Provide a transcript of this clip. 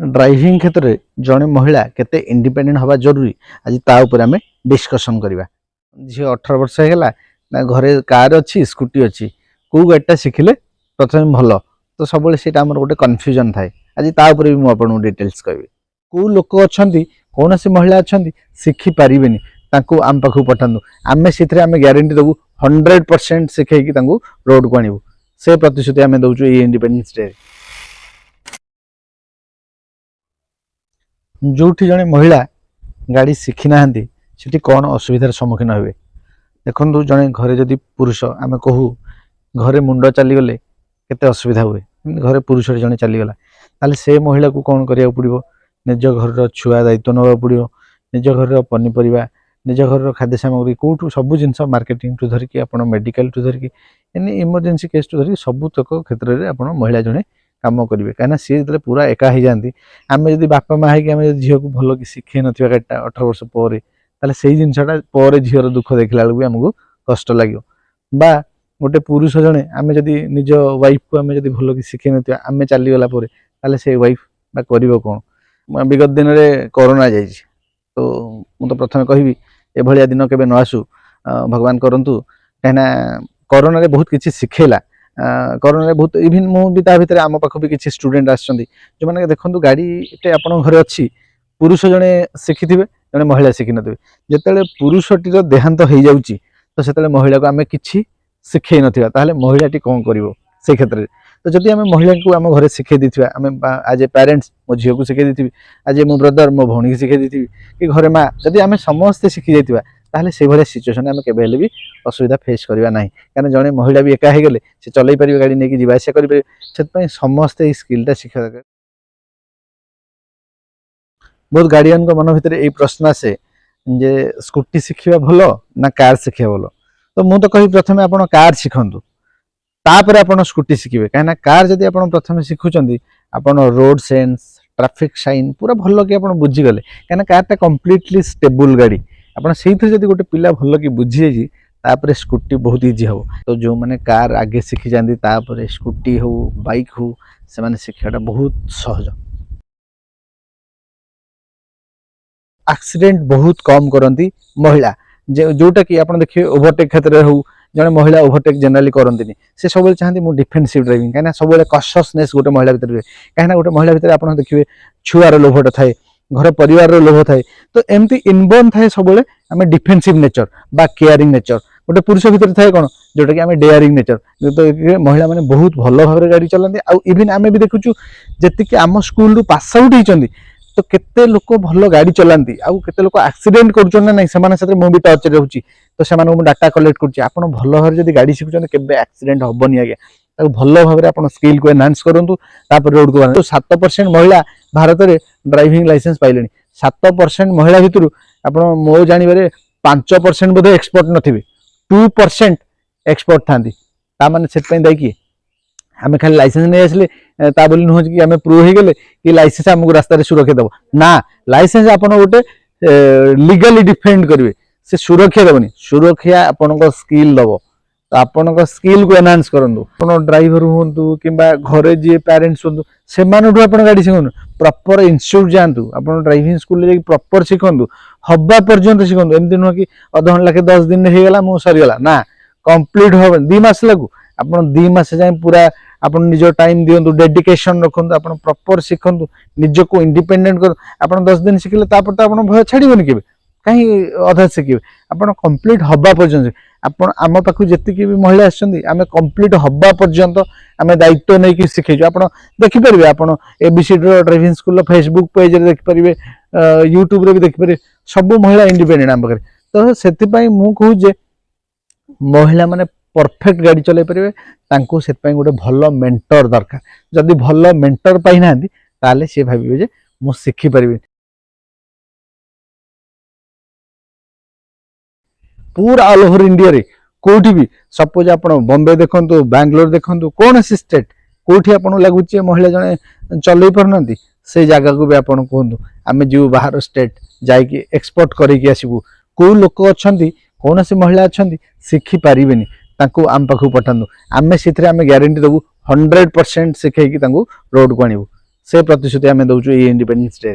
Driving क्षेत्र में जड़े महिला केते इंडिपेंडेंट हवा जरूरी आज ता ऊपर आमे डिस्कशन करबा। झी 18 वर्ष होगा ना घरे कार अच्छी स्कूटी अच्छी कौ गाड़ीटा शिखिले प्रथम भल तो सब गोटे कन्फ्यूजन थाए। आज ता ऊपर भी मुझे डिटेल्स कहि कौ लोक अच्छा कौन सी महिला अच्छा शिखी पारे आम पाखु पठातु आम से ग्यारंटी देवु 100% शिखेकी रोड को आणबू से प्रतिश्रुति आम दौचु ये इंडिपेंडेंस डे। जो जड़े महिला गाड़ी शिखी ना से कौन असुविधार सम्मुखीन हे देखु जड़े घरे जदि पुरुष आम कहू घरे मुंड चलीगले केते असुविधा हुए घरे पुरुष जड़े चलीगला ताले से महिला को कौन करिया पड़ो निज घर छुआ दायित्व नवा पड़ो निज घर पनीपरिया निज घर खाद्य सामग्री कौटू सब जिन मार्केटिंग टू धरिकी आप मेडिकल टू धरिकी एनी इमरजेंसी केस टू धरिकी सबुतक क्षेत्र में आप महिला जड़े कम करेंगे कहीं सी जो पूरा एका हो जाती आम जब बापा माँ है झील को भल कि शिखे ना गाड़ीटा 18 वर्ष पर से जिनसा पर झीर दुख देखला बेलू आमको कष्ट लगे बा गोटे पुरुष जड़े आम जदि निज वाइफ को आम जब भल कि शिखे ना आम चलीगला से वाइफ बा कर कौन विगत दिन में कोरोना जा तो मुझे प्रथम कहि एभलिया दिन केबे न आसू भगवान करंतु कहीं कोरोना रे बहुत किसी शिखेला कोरोना बहुत इवन मुझे भितर आम पाख भी किसी स्टूडेंट आसछन्ती जो मैंने देखो गाड़ी आप घर अच्छी पुरुष जड़े शिखि थे जड़े महिला शिखि न जिते पुरुषटीर देहांत हो जाऊँगी तो से महिला को आम कि शिखे ना महिलाटी कौन कर से क्षेत्र में तो जदि आम महिला को आम घर शिखे दी आम आज ए पेरेन्ट्स मो झील को शिखे दी आज मो ब्रदर मो भौणी की शिखे दी कि घरे माँ जदि आम समस्ते शिखी जाइए ताहले से भाया सिचुएसन आम केबे भी असुविधा फेस करवा ना कहीं जड़े महिला भी एका होगले से चलई पारे गाड़ी नहीं जावास करेंगे से समस्ते स्किलटा शिक्षा दरकार। बहुत गार्डियन मन भितर यही प्रश्न आसे जे स्कूटी शिखा भल ना कार शिखा भल तो मुझे कही प्रथम आप कार शिखु तापर आप स्कूटी शिखे कहीं कार जब आप प्रथम शिखुंट आप रोड सेन्स ट्रैफिक साइन पूरा भल कि बुझीगले कहीं कार कम्प्लीटली स्टेबल गाड़ी आप से गोटे पिला भल कि बुझी जापर स्कूटी बहुत इजी हम तो जो मैंने कार आगे शिखी जाती स्कूटी हो बाइक हो से शिखाटा बहुत सहज। एक्सीडेंट बहुत कम करती महिला जोटा कि आप देखिए ओवरटेक क्षेत्र में हो जड़े महिला ओवरटेक जनरली करती से सब चाहती मुझे डिफेन्सिव ड्राइविंग कहीं सब कशसनेस गोटे महिला भितर रहे कहीं गोटे महिला भितर आप देखिए छुआर लोभटा थाए घर परिवार लोभ थाए तो एमती इनबोर्न थाए सब आम डिफेन्सिव नेचर बा केयरिंग नेचर गोटे पुरुष भितर थाए कौन जोटा कि आम डेयरिंग नेचर तो महिला मैंने बहुत भल भाव गाड़ी चलाती आउ इवन आम भी देखुचु जी आम स्कूल पास आउट होती तो केते लोक भल गाड़ी चलाती आउ केते लोक एक्सीडेंट कर नहीं से मुझे टच रोचे तो से डाटा कलेक्ट कर भल भाव जब गाड़ी शिखुं केबे एक्सीडेंट हेनी आज्ञा भल भाव में स्किल को एनहांस करूँ रोड को तो 7% महिला भारत में ड्राइविंग लाइसेंस पाइले 7% महिला भितर आप मो जानवर 5% बोधे एक्सपर्ट नथिबे 2% एक्सपर्ट था माने दायी किए आम खाली लाइसेंस नहीं आसले ता बोली नुह कि आम प्रूव हो गले कि लाइसेंस आमको रास्ता सुरक्षा दब ना लाइसेंस आप गोटे लीगली डिफेंड करेंगे से सुरक्षा देवनी सुरक्षा आपण स्किल दब तो आपण स्किल को एनहांस करूँ आप ड्राइवर हूँ कि घरे जी पेरेन्ट्स हूँ से गाड़ी शिखु प्रॉपर इंस्टीट्यूट जातु आप ड्राइविंग स्कूल प्रॉपर शिखु हवा पर्यंत शिखु एमती नुह कि अध घंटा लाखे 10 दिन होगला मुझे सरीगला ना कंप्लीट हम 2 मास लगू आप 2 मास जाए पूरा आप निज टाइम दिंतु डेडिकेशन रखु आप प्रॉपर शिखु निज को इंडिपेंडेंट कर आप 10 दिन शिखिले तो आप भय छाड़बनी के कहीं अधा शिखे आप कंप्लीट हवा पर्यंत आप आम पाख जी भी महिला आम कंप्लीट हवा पर्यंत आम दायित्व नहीं शिखेचु आप देखिपारे आप A B C D driving school Facebook page देखिपारे यूट्यूब भी देखिपारे सब महिला इंडिपेंडेंट आम पाखे तो से मुझे महिला माने परफेक्ट गाड़ी चलाई पारे से गोटे भल मेंटर दरकार जदि भल मेंटर पाई ना ताले सी भावे जे मु शिखी पारि पूरा ऑल ओवर इंडिया रे कोठी भी सपोज आप बॉम्बे देखंतु बैंगलोर देखंतु कौन सी स्टेट कोठी आपन लगुचे महिला जने चलई परना से जगह को भी आपन कहतु आम जो बाहर स्टेट जाइए एक्सपोर्ट करके आसबू कौ लोक अच्छा कौन सी महिला अच्छा शिखी पारे आम पाखु पठातु आम से ग्यारंटी देवु 100% शिखेकी रोड को आणबू से प्रतिश्रुति आम दौचु ये इंडिपेंडेंस डे।